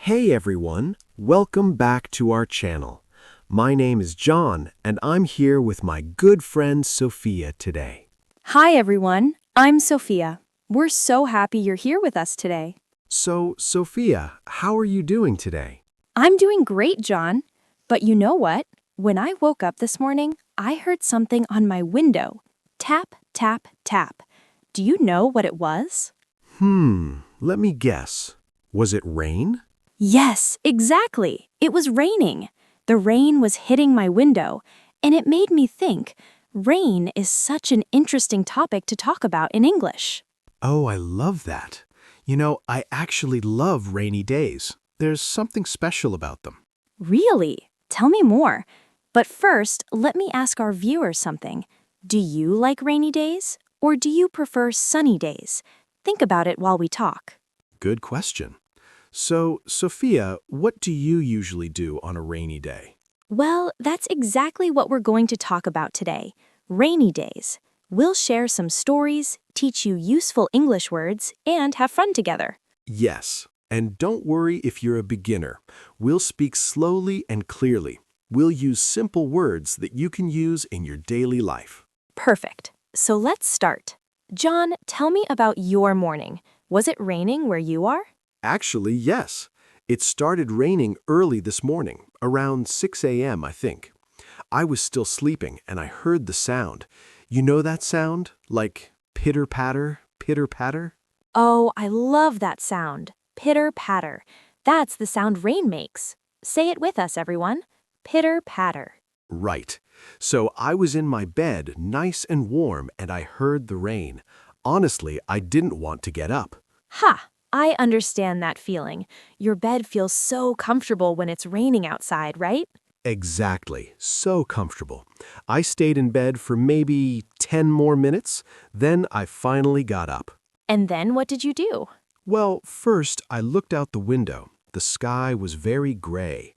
Hey everyone, welcome back to our channel. My name is John and I'm here with my good friend Sophia today. Hi everyone, I'm Sophia. We're so happy you're here with us today. So, Sophia, how are you doing today? I'm doing great, John. But you know what? When I woke up this morning, I heard something on my window. Tap, tap, tap. Do you know what it was? Let me guess. Was it rain? Yes, exactly. It was raining. The rain was hitting my window, and it made me think, rain is such an interesting topic to talk about in English. Oh, I love that. You know, I actually love rainy days. There's something special about them. Really? Tell me more. But first, let me ask our viewers something. Do you like rainy days, or do you prefer sunny days? Think about it while we talk. Good question. So, Sophia, what do you usually do on a rainy day? Well, that's exactly what we're going to talk about today. Rainy days. We'll share some stories, teach you useful English words, and have fun together. Yes, and don't worry if you're a beginner. We'll speak slowly and clearly. We'll use simple words that you can use in your daily life. Perfect. So let's start. John, tell me about your morning. Was it raining where you are? Actually, yes. It started raining early this morning, around 6 a.m., I think. I was still sleeping and I heard the sound. You know that sound? Like pitter-patter, pitter-patter? Oh, I love that sound. Pitter-patter. That's the sound rain makes. Say it with us, everyone. Pitter-patter. Right. So I was in my bed, nice and warm, and I heard the rain. Honestly, I didn't want to get up. Ha! I understand that feeling. Your bed feels so comfortable when it's raining outside, right? Exactly. So comfortable. I stayed in bed for maybe 10 more minutes, then I finally got up. And then what did you do? Well, first I looked out the window. The sky was very gray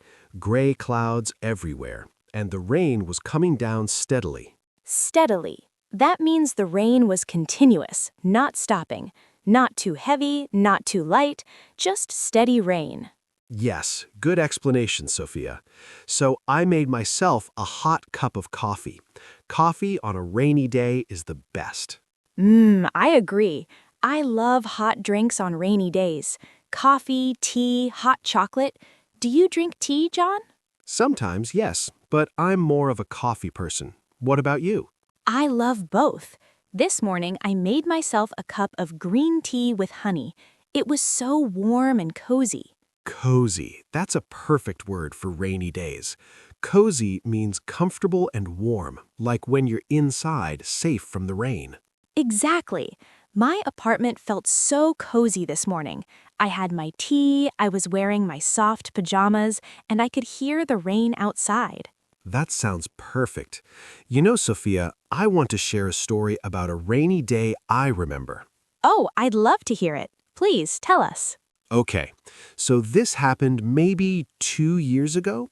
clouds everywhere, and the rain was coming down steadily. Steadily. That means the rain was continuous, not stopping. Not too heavy, not too light, just steady rain. Yes, good explanation, Sophia. So I made myself a hot cup of coffee. Coffee on a rainy day is the best. I agree. I love hot drinks on rainy days. Coffee, tea, hot chocolate. Do you drink tea, John? Sometimes, yes, but I'm more of a coffee person. What about you? I love both. This morning, I made myself a cup of green tea with honey. It was so warm and cozy. Cozy. That's a perfect word for rainy days. Cozy means comfortable and warm, like when you're inside, safe from the rain. Exactly. My apartment felt so cozy this morning. I had my tea, I was wearing my soft pajamas, and I could hear the rain outside. That sounds perfect. You know, Sophia, I want to share a story about a rainy day I remember. Oh, I'd love to hear it. Please tell us. Okay, so this happened maybe 2 years ago.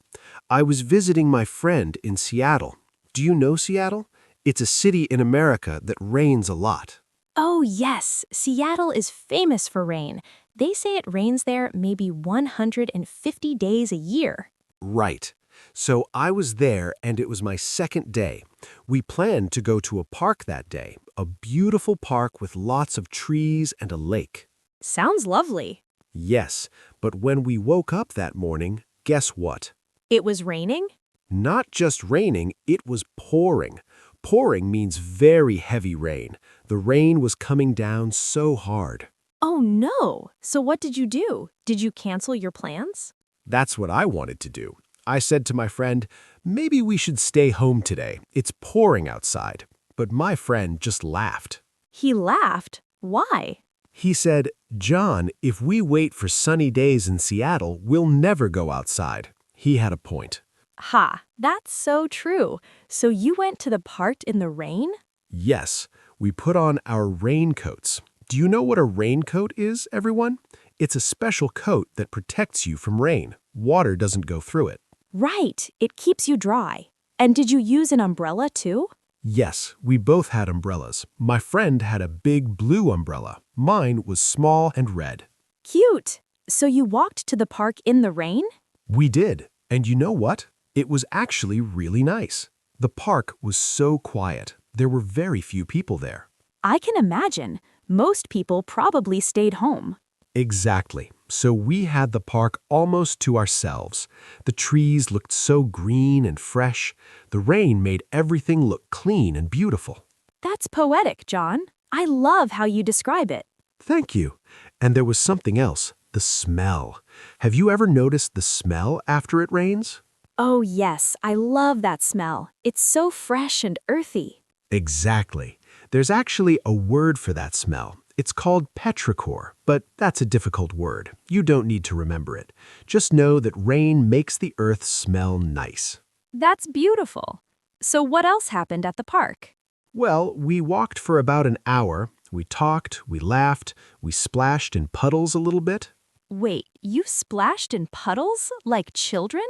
I was visiting my friend in Seattle. Do you know Seattle? It's a city in America that rains a lot. Oh, yes, Seattle is famous for rain. They say it rains there maybe 150 days a year. Right. So I was there and it was my second day. We planned to go to a park that day, a beautiful park with lots of trees and a lake. Sounds lovely. Yes, but when we woke up that morning, guess what? It was raining? Not just raining, it was pouring. Pouring means very heavy rain. The rain was coming down so hard. Oh no! So what did you do? Did you cancel your plans? That's what I wanted to do. I said to my friend, maybe we should stay home today. It's pouring outside. But my friend just laughed. He laughed. Why? He said, John, if we wait for sunny days in Seattle, we'll never go outside. He had a point. Ha, that's so true. So you went to the park in the rain? Yes, we put on our raincoats. Do you know what a raincoat is, everyone? It's a special coat that protects you from rain. Water doesn't go through it. Right, it keeps you dry. And did you use an umbrella too? Yes, we both had umbrellas. My friend had a big blue umbrella. Mine was small and red. Cute! So you walked to the park in the rain? We did. And you know what? It was actually really nice. The park was so quiet. There were very few people there. I can imagine. Most people probably stayed home. Exactly. So we had the park almost to ourselves. The trees looked so green and fresh. The rain made everything look clean and beautiful. That's poetic, John. I love how you describe it. Thank you. And there was something else, the smell. Have you ever noticed the smell after it rains? Oh, yes, I love that smell. It's so fresh and earthy. Exactly. There's actually a word for that smell. It's called petrichor, but that's a difficult word. You don't need to remember it. Just know that rain makes the earth smell nice. That's beautiful. So what else happened at the park? Well, we walked for about an hour. We talked, we laughed, we splashed in puddles a little bit. Wait, you splashed in puddles like children?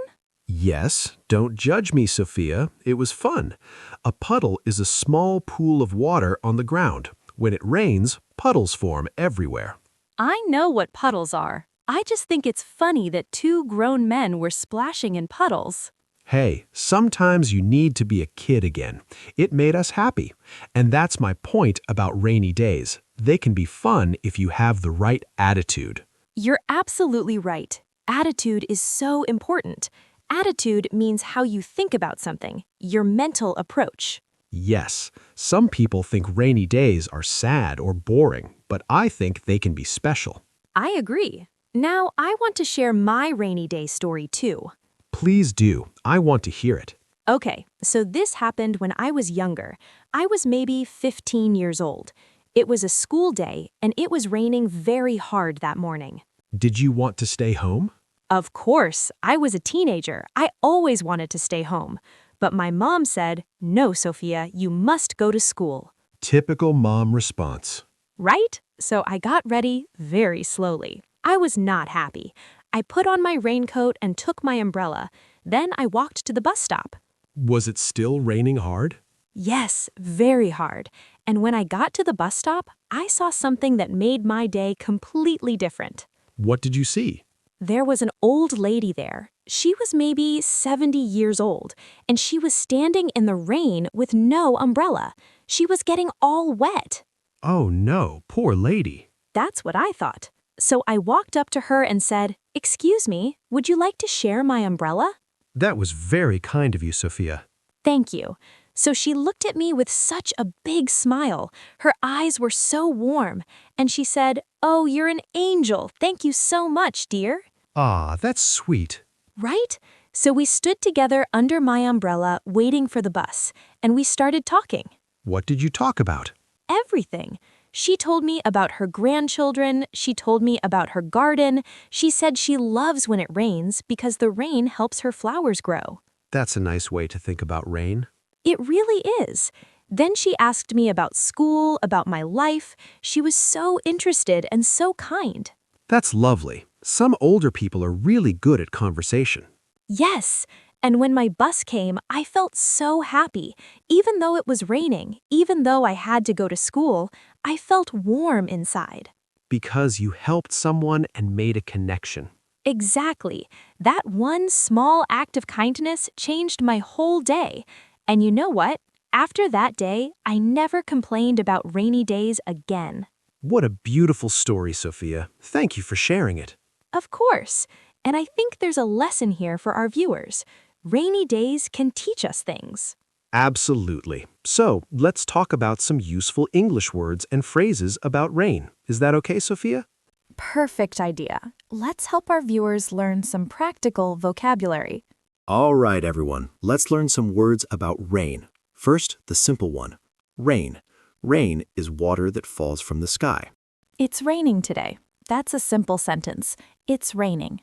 Yes, don't judge me, Sophia. It was fun. A puddle is a small pool of water on the ground. When it rains, puddles form everywhere. I know what puddles are. I just think it's funny that two grown men were splashing in puddles. Hey, sometimes you need to be a kid again. It made us happy. And that's my point about rainy days. They can be fun if you have the right attitude. You're absolutely right. Attitude is so important. Attitude means how you think about something, your mental approach. Yes, some people think rainy days are sad or boring, but I think they can be special. I agree. Now, I want to share my rainy day story too. Please do. I want to hear it. Okay, so this happened when I was younger. I was maybe 15 years old. It was a school day, and it was raining very hard that morning. Did you want to stay home? Of course, I was a teenager. I always wanted to stay home. But my mom said, "No, Sophia, you must go to school." Typical mom response. Right? So I got ready very slowly. I was not happy. I put on my raincoat and took my umbrella. Then I walked to the bus stop. Was it still raining hard? Yes, very hard. And when I got to the bus stop, I saw something that made my day completely different. What did you see? There was an old lady there. She was maybe 70 years old, and she was standing in the rain with no umbrella. She was getting all wet. Oh no, poor lady. That's what I thought. So I walked up to her and said, "Excuse me, would you like to share my umbrella?" That was very kind of you, Sophia. Thank you. So she looked at me with such a big smile. Her eyes were so warm. And she said, "Oh, you're an angel. Thank you so much, dear." Ah, that's sweet. Right? So we stood together under my umbrella waiting for the bus, and we started talking. What did you talk about? Everything. She told me about her grandchildren. She told me about her garden. She said she loves when it rains because the rain helps her flowers grow. That's a nice way to think about rain. It really is. Then she asked me about school, about my life. She was so interested and so kind. That's lovely. Some older people are really good at conversation. Yes. And when my bus came, I felt so happy. Even though it was raining, even though I had to go to school, I felt warm inside. Because you helped someone and made a connection. Exactly. That one small act of kindness changed my whole day. And you know what? After that day, I never complained about rainy days again. What a beautiful story, Sophia. Thank you for sharing it. Of course. And I think there's a lesson here for our viewers. Rainy days can teach us things. Absolutely. So, let's talk about some useful English words and phrases about rain. Is that okay, Sophia? Perfect idea. Let's help our viewers learn some practical vocabulary. All right, everyone. Let's learn some words about rain. First, the simple one. Rain. Rain is water that falls from the sky. It's raining today. That's a simple sentence. It's raining.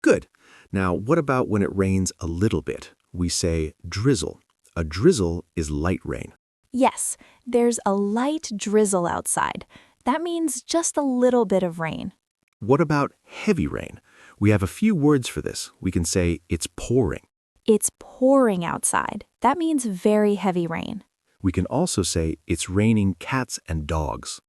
Good. Now, what about when it rains a little bit? We say drizzle. A drizzle is light rain. Yes, there's a light drizzle outside. That means just a little bit of rain. What about heavy rain? We have a few words for this. We can say it's pouring. It's pouring outside. That means very heavy rain. We can also say it's raining cats and dogs.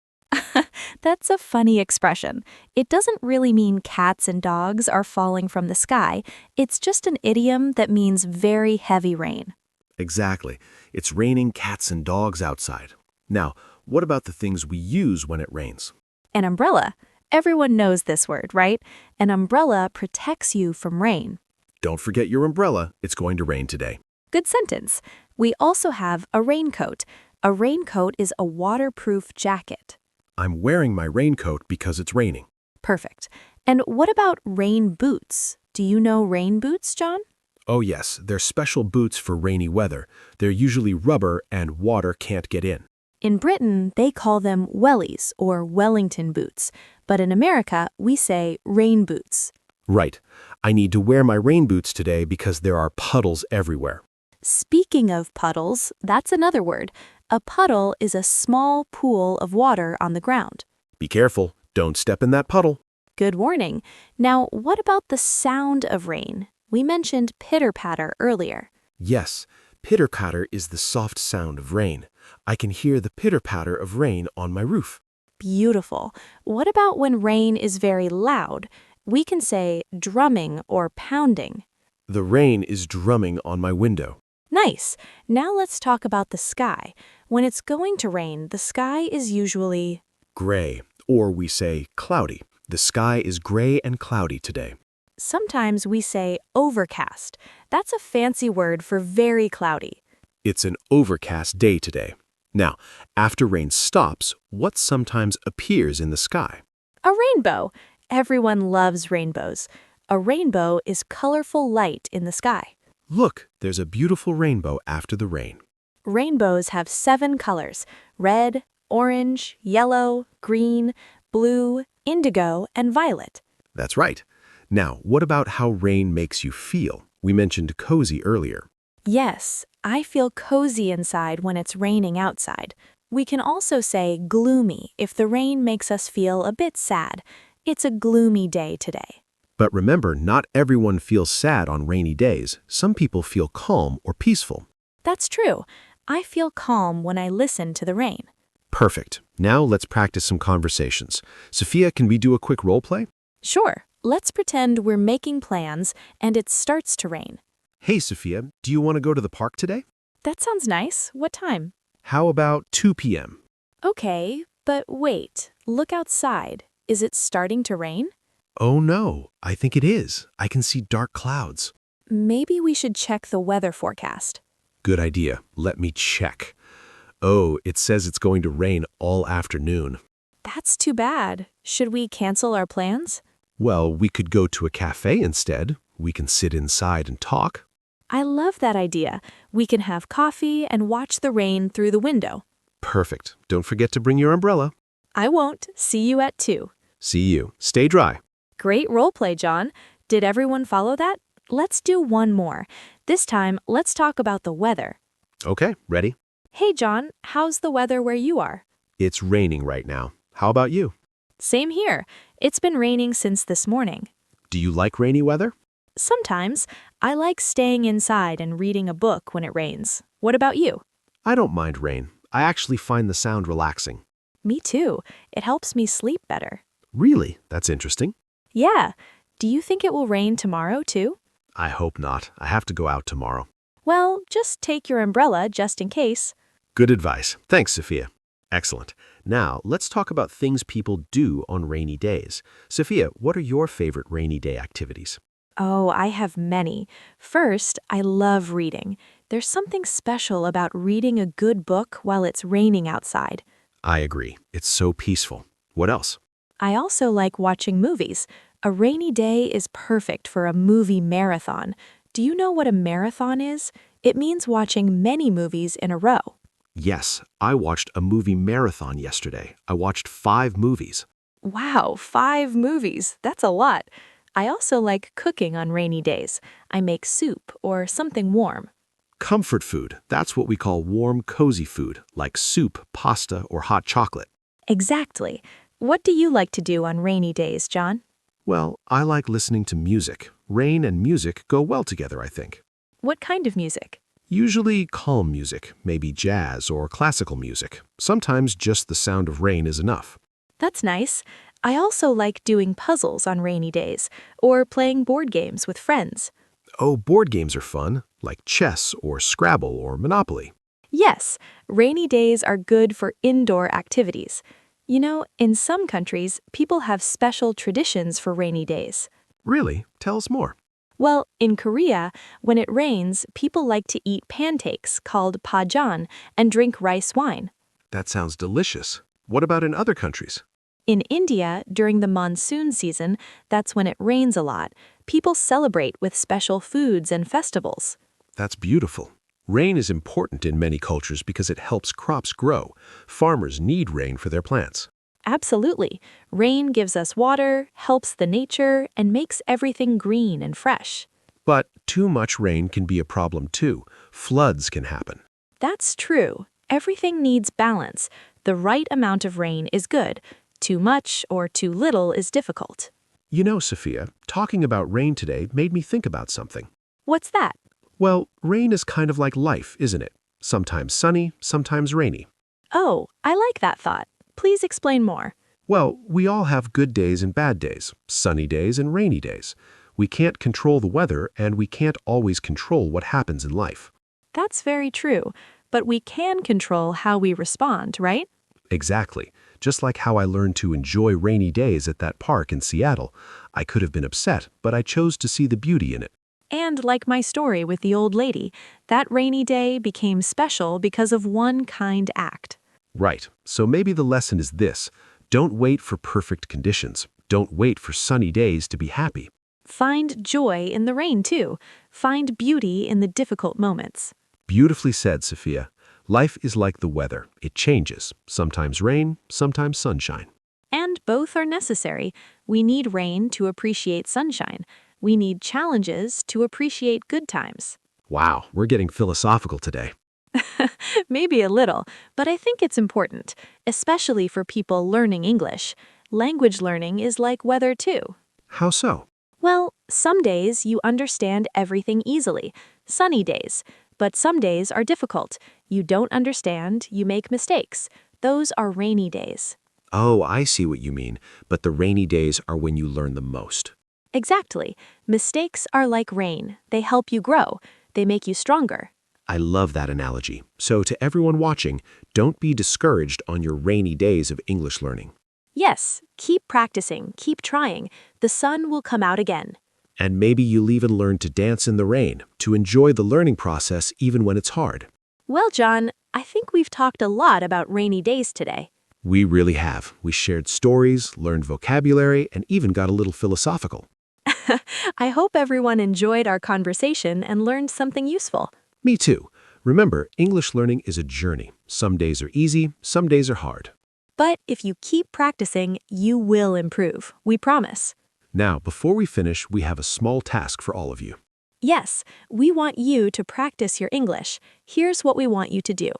That's a funny expression. It doesn't really mean cats and dogs are falling from the sky. It's just an idiom that means very heavy rain. Exactly. It's raining cats and dogs outside. Now, what about the things we use when it rains? An umbrella. Everyone knows this word, right? An umbrella protects you from rain. Don't forget your umbrella. It's going to rain today. Good sentence. We also have a raincoat. A raincoat is a waterproof jacket. I'm wearing my raincoat because it's raining. Perfect. And what about rain boots? Do you know rain boots, John? Oh yes, they're special boots for rainy weather. They're usually rubber and water can't get in. In Britain, they call them wellies or Wellington boots, but in America, we say rain boots. Right. I need to wear my rain boots today because there are puddles everywhere. Speaking of puddles, that's another word. A puddle is a small pool of water on the ground. Be careful. Don't step in that puddle. Good warning. Now, what about the sound of rain? We mentioned pitter-patter earlier. Yes, pitter-patter is the soft sound of rain. I can hear the pitter-patter of rain on my roof. Beautiful. What about when rain is very loud? We can say drumming or pounding. The rain is drumming on my window. Nice. Now let's talk about the sky. When it's going to rain, the sky is usually Gray, or we say cloudy. The sky is gray and cloudy today. Sometimes we say overcast. That's a fancy word for very cloudy. It's an overcast day today. Now, after rain stops, what sometimes appears in the sky? A rainbow. Everyone loves rainbows. A rainbow is colorful light in the sky. Look, there's a beautiful rainbow after the rain. Rainbows have 7 colors: red, orange, yellow, green, blue, indigo, and violet. That's right. Now, what about how rain makes you feel? We mentioned cozy earlier. Yes, I feel cozy inside when it's raining outside. We can also say gloomy if the rain makes us feel a bit sad. It's a gloomy day today. But remember, not everyone feels sad on rainy days. Some people feel calm or peaceful. That's true. I feel calm when I listen to the rain. Perfect. Now let's practice some conversations. Sophia, can we do a quick role play? Sure, let's pretend we're making plans and it starts to rain. Hey, Sophia, do you want to go to the park today? That sounds nice. What time? How about 2 p.m.? Okay, but wait. Look outside. Is it starting to rain? Oh no, I think it is. I can see dark clouds. Maybe we should check the weather forecast. Good idea. Let me check. Oh, it says it's going to rain all afternoon. That's too bad. Should we cancel our plans? Well, we could go to a cafe instead. We can sit inside and talk. I love that idea. We can have coffee and watch the rain through the window. Perfect. Don't forget to bring your umbrella. I won't. See you at 2. See you. Stay dry. Great role play, John. Did everyone follow that? Let's do one more. This time, let's talk about the weather. Okay, ready? Hey, John, how's the weather where you are? It's raining right now. How about you? Same here. It's been raining since this morning. Do you like rainy weather? Sometimes, I like staying inside and reading a book when it rains. What about you? I don't mind rain. I actually find the sound relaxing. Me too. It helps me sleep better. Really? That's interesting. Yeah. Do you think it will rain tomorrow, too? I hope not. I have to go out tomorrow. Well, just take your umbrella just in case. Good advice. Thanks, Sophia. Excellent. Now, let's talk about things people do on rainy days. Sophia, what are your favorite rainy day activities? Oh, I have many. First, I love reading. There's something special about reading a good book while it's raining outside. I agree. It's so peaceful. What else? I also like watching movies. A rainy day is perfect for a movie marathon. Do you know what a marathon is? It means watching many movies in a row. Yes, I watched a movie marathon yesterday. I watched 5 movies. Wow, 5 movies. That's a lot. I also like cooking on rainy days. I make soup or something warm. Comfort food. That's what we call warm, cozy food, like soup, pasta, or hot chocolate. Exactly. What do you like to do on rainy days, John? Well, I like listening to music. Rain and music go well together, I think. What kind of music? Usually calm music, maybe jazz or classical music. Sometimes just the sound of rain is enough. That's nice. I also like doing puzzles on rainy days or playing board games with friends. Oh, board games are fun, like chess or Scrabble or Monopoly. Yes, rainy days are good for indoor activities. You know, in some countries, people have special traditions for rainy days. Really? Tell us more. Well, in Korea, when it rains, people like to eat pancakes called pajan and drink rice wine. That sounds delicious. What about in other countries? In India, during the monsoon season, that's when it rains a lot, people celebrate with special foods and festivals. That's beautiful. Rain is important in many cultures because it helps crops grow. Farmers need rain for their plants. Absolutely. Rain gives us water, helps the nature, and makes everything green and fresh. But too much rain can be a problem too. Floods can happen. That's true. Everything needs balance. The right amount of rain is good. Too much or too little is difficult. You know, Sophia, talking about rain today made me think about something. What's that? Well, rain is kind of like life, isn't it? Sometimes sunny, sometimes rainy. Oh, I like that thought. Please explain more. Well, we all have good days and bad days, sunny days and rainy days. We can't control the weather, and we can't always control what happens in life. That's very true, but we can control how we respond, right? Exactly. Just like how I learned to enjoy rainy days at that park in Seattle. I could have been upset, but I chose to see the beauty in it. And like my story with the old lady, that rainy day became special because of one kind act. Right. So maybe the lesson is this. Don't wait for perfect conditions. Don't wait for sunny days to be happy. Find joy in the rain, too. Find beauty in the difficult moments. Beautifully said, Sophia. Life is like the weather. It changes. Sometimes rain, sometimes sunshine. And both are necessary. We need rain to appreciate sunshine. We need challenges to appreciate good times. Wow, we're getting philosophical today. Maybe a little, but I think it's important, especially for people learning English. Language learning is like weather, too. How so? Well, some days you understand everything easily, sunny days. But some days are difficult. You don't understand, you make mistakes. Those are rainy days. Oh, I see what you mean. But the rainy days are when you learn the most. Exactly. Mistakes are like rain. They help you grow. They make you stronger. I love that analogy. So to everyone watching, don't be discouraged on your rainy days of English learning. Yes, keep practicing, keep trying. The sun will come out again. And maybe you'll even learn to dance in the rain, to enjoy the learning process even when it's hard. Well, John, I think we've talked a lot about rainy days today. We really have. We shared stories, learned vocabulary, and even got a little philosophical. I hope everyone enjoyed our conversation and learned something useful. Me too. Remember, English learning is a journey. Some days are easy, some days are hard. But if you keep practicing, you will improve. We promise. Now, before we finish, we have a small task for all of you. Yes, we want you to practice your English. Here's what we want you to do.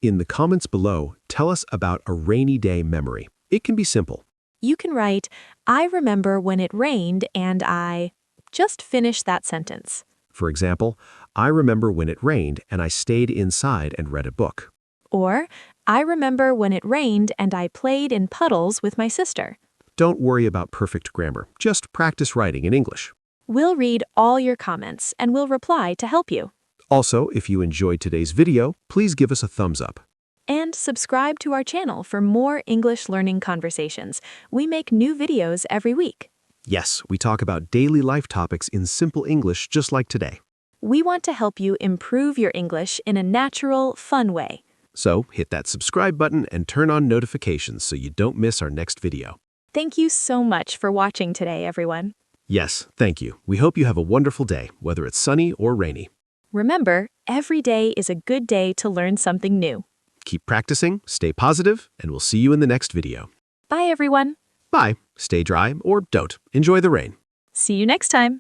In the comments below, tell us about a rainy day memory. It can be simple. You can write, I remember when it rained and I... Just finish that sentence. For example, I remember when it rained and I stayed inside and read a book. Or, I remember when it rained and I played in puddles with my sister. Don't worry about perfect grammar. Just practice writing in English. We'll read all your comments and we'll reply to help you. Also, if you enjoyed today's video, please give us a thumbs up. And subscribe to our channel for more English learning conversations. We make new videos every week. Yes, we talk about daily life topics in simple English just like today. We want to help you improve your English in a natural, fun way. So hit that subscribe button and turn on notifications so you don't miss our next video. Thank you so much for watching today, everyone. Yes, thank you. We hope you have a wonderful day, whether it's sunny or rainy. Remember, every day is a good day to learn something new. Keep practicing, stay positive, and we'll see you in the next video. Bye, everyone. Bye. Stay dry or don't. Enjoy the rain. See you next time.